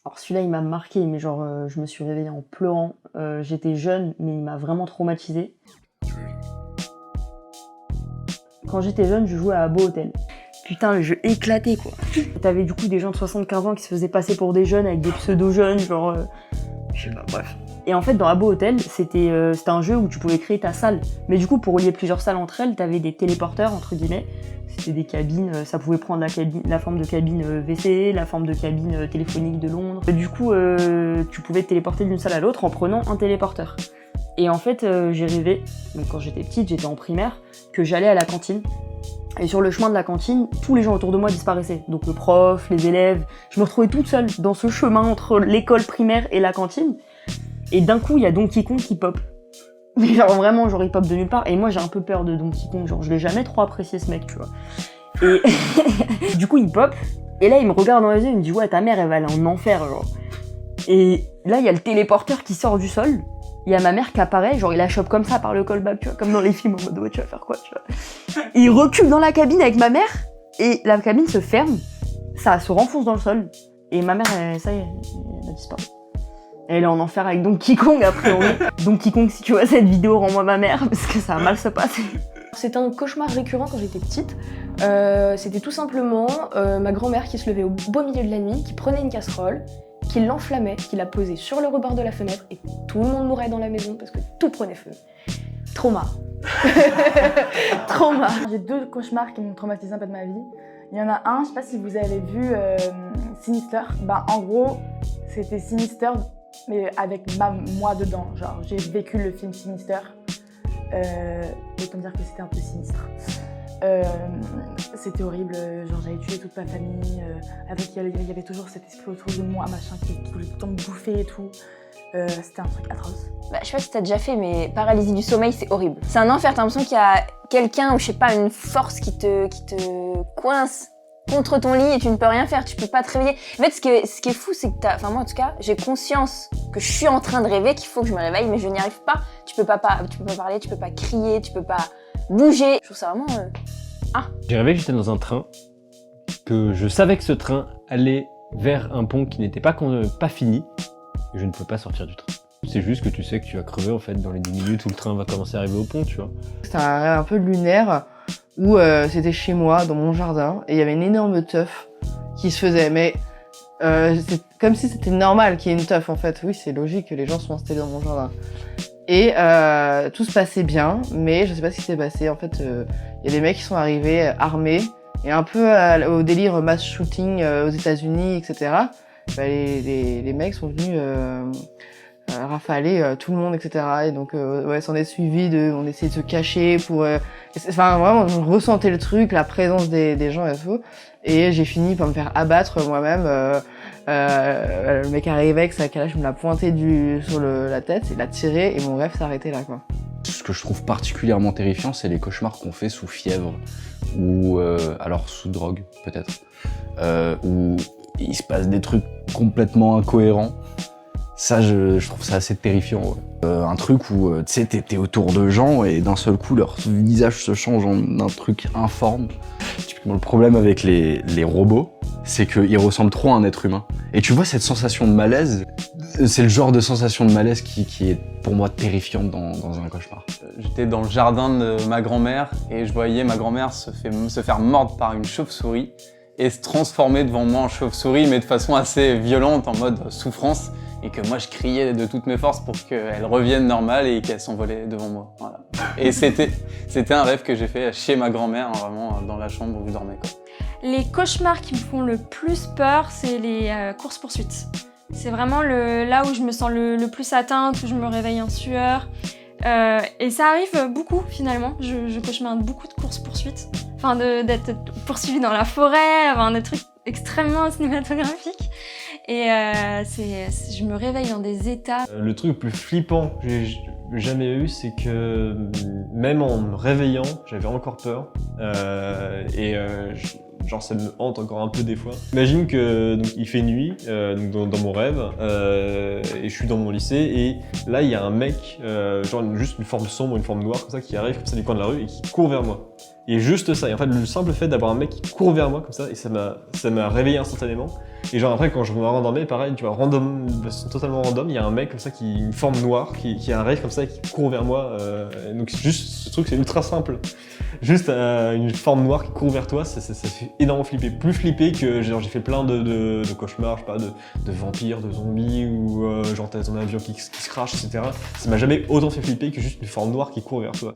Alors celui-là, il m'a marqué, mais genre, je me suis réveillée en pleurant. J'étais jeune, mais il m'a vraiment traumatisée. Quand j'étais jeune, je jouais à Habbo Hotel. Putain, le jeu éclaté, quoi. T'avais du coup des gens de 75 ans qui se faisaient passer pour des jeunes avec des pseudo-jeunes, genre... je sais pas, bref. Et en fait, dans Habbo Hotel, c'était un jeu où tu pouvais créer ta salle. Mais du coup, pour relier plusieurs salles entre elles, t'avais des téléporteurs, entre guillemets. C'était des cabines, ça pouvait prendre la forme de cabine WC, la forme de cabine téléphonique de Londres. Du coup, tu pouvais te téléporter d'une salle à l'autre en prenant un téléporteur. Et en fait, j'ai rêvé, donc quand j'étais petite, j'étais en primaire, que j'allais à la cantine. Et sur le chemin de la cantine, tous les gens autour de moi disparaissaient. Donc le prof, les élèves, je me retrouvais toute seule dans ce chemin entre l'école primaire et la cantine. Et d'un coup, il y a Donkey Kong qui pop. Mais genre vraiment, genre il pop de nulle part. Et moi, j'ai un peu peur de Donkey Kong, genre je l'ai jamais trop apprécié ce mec, tu vois. Et du coup, il pop. Et là, il me regarde dans les yeux, il me dit « Ouais, ta mère, elle va aller en enfer, genre. » Et là, il y a le téléporteur qui sort du sol. Il y a ma mère qui apparaît, genre il la chope comme ça par le callback, tu vois, comme dans les films en mode ouais, tu vas faire quoi, tu vois. Il recule dans la cabine avec ma mère, et la cabine se ferme, ça se renfonce dans le sol, et ma mère, ça y est, elle a disparu. Elle est en enfer avec Donkey Kong après, Donkey Kong, si tu vois cette vidéo, rends-moi ma mère, parce que ça va mal se passer. C'était un cauchemar récurrent quand j'étais petite. C'était tout simplement ma grand-mère qui se levait au beau milieu de la nuit, qui prenait une casserole, qui l'enflammait, qui la posait sur le rebord de la fenêtre et tout le monde mourait dans la maison parce que tout prenait feu. Trauma. Trauma. J'ai 2 cauchemars qui m'ont traumatisé un peu de ma vie. Il y en a un, je sais pas si vous avez vu Sinister. Ben, en gros, c'était Sinister, mais avec moi dedans. Genre, j'ai vécu le film Sinister. Autant dire que c'était un peu sinistre. C'était horrible, genre j'avais tué toute ma famille, avec il y avait toujours cet esprit autour de moi, machin, qui voulait tout le temps me bouffer et tout. C'était un truc atroce. Bah, je sais pas si t'as déjà fait, mais paralysie du sommeil, c'est horrible. C'est un enfer, t'as l'impression qu'il y a quelqu'un, ou je sais pas, une force qui te coince contre ton lit et tu ne peux rien faire, tu peux pas te réveiller. En fait, ce qui est fou, c'est que enfin moi en tout cas, j'ai conscience que je suis en train de rêver, qu'il faut que je me réveille, mais je n'y arrive pas. Tu peux pas parler, tu peux pas crier, tu peux pas bouger. Je trouve ça vraiment... J'ai rêvé que j'étais dans un train, que je savais que ce train allait vers un pont qui n'était pas fini, et je ne peux pas sortir du train. C'est juste que tu sais que tu vas crever en fait dans les 10 minutes où le train va commencer à arriver au pont, tu vois. C'était un rêve un peu lunaire où c'était chez moi, dans mon jardin, et il y avait une énorme teuf qui se faisait, mais c'est comme si c'était normal qu'il y ait une teuf en fait. Oui, c'est logique que les gens soient installés dans mon jardin. Et tout se passait bien, mais je sais pas ce qui s'est passé. En fait, y a des mecs qui sont arrivés armés, et un peu au délire mass shooting aux États-Unis, etc. Bah, les mecs sont venus rafaler tout le monde, etc. Et donc, ouais, s'en est suivi on essayait de se cacher pour... Enfin, vraiment, je ressentais le truc, la présence des gens et tout. Et j'ai fini par me faire abattre moi-même. Le mec arrivait avec sa calèche, me l'a pointé sur la tête, il l'a tiré et mon rêve s'est arrêté là, quoi. Ce que je trouve particulièrement terrifiant, c'est les cauchemars qu'on fait sous fièvre ou alors sous drogue peut-être, où il se passe des trucs complètement incohérents. Ça, je trouve ça assez terrifiant. Ouais. Un truc où tu sais, t'es autour de gens et d'un seul coup leur visage se change en un truc informe. Typiquement, le problème avec les robots, c'est qu'ils ressemblent trop à un être humain. Et tu vois cette sensation de malaise, c'est le genre de sensation de malaise qui est pour moi terrifiante dans un cauchemar. J'étais dans le jardin de ma grand-mère et je voyais ma grand-mère se faire mordre par une chauve-souris et se transformer devant moi en chauve-souris, mais de façon assez violente, en mode souffrance. Et que moi je criais de toutes mes forces pour qu'elle revienne normale et qu'elle s'envolait devant moi. Voilà. Et c'était un rêve que j'ai fait chez ma grand-mère, hein, vraiment dans la chambre où je dormais, quoi. Les cauchemars qui me font le plus peur, c'est les courses-poursuites. C'est vraiment là où je me sens le plus atteinte, où je me réveille en sueur. Et ça arrive beaucoup finalement, je cauchemarde beaucoup de courses-poursuites. Enfin d'être poursuivie dans la forêt, enfin, des trucs extrêmement cinématographiques. Et je me réveille dans des états. Le truc le plus flippant que j'ai jamais eu, c'est que même en me réveillant, j'avais encore peur. Genre ça me hante encore un peu des fois. Imagine que donc, il fait nuit donc dans mon rêve et je suis dans mon lycée et là il y a un mec, genre juste une forme sombre, une forme noire comme ça qui arrive comme ça du coin de la rue et qui court vers moi. Et juste ça, et en fait le simple fait d'avoir un mec qui court vers moi comme ça, et ça m'a réveillé instantanément. Et genre après quand je me rendormais, pareil, tu vois, totalement random, il y a un mec comme ça une forme noire, qui a un rêve comme ça et qui court vers moi. Donc juste ce truc c'est ultra simple. Juste une forme noire qui court vers toi, ça fait énormément flipper. Plus flipper que genre j'ai fait plein de cauchemars, je sais pas, de vampires, de zombies, ou genre t'as un avion qui se crache, etc. Ça m'a jamais autant fait flipper que juste une forme noire qui court vers toi.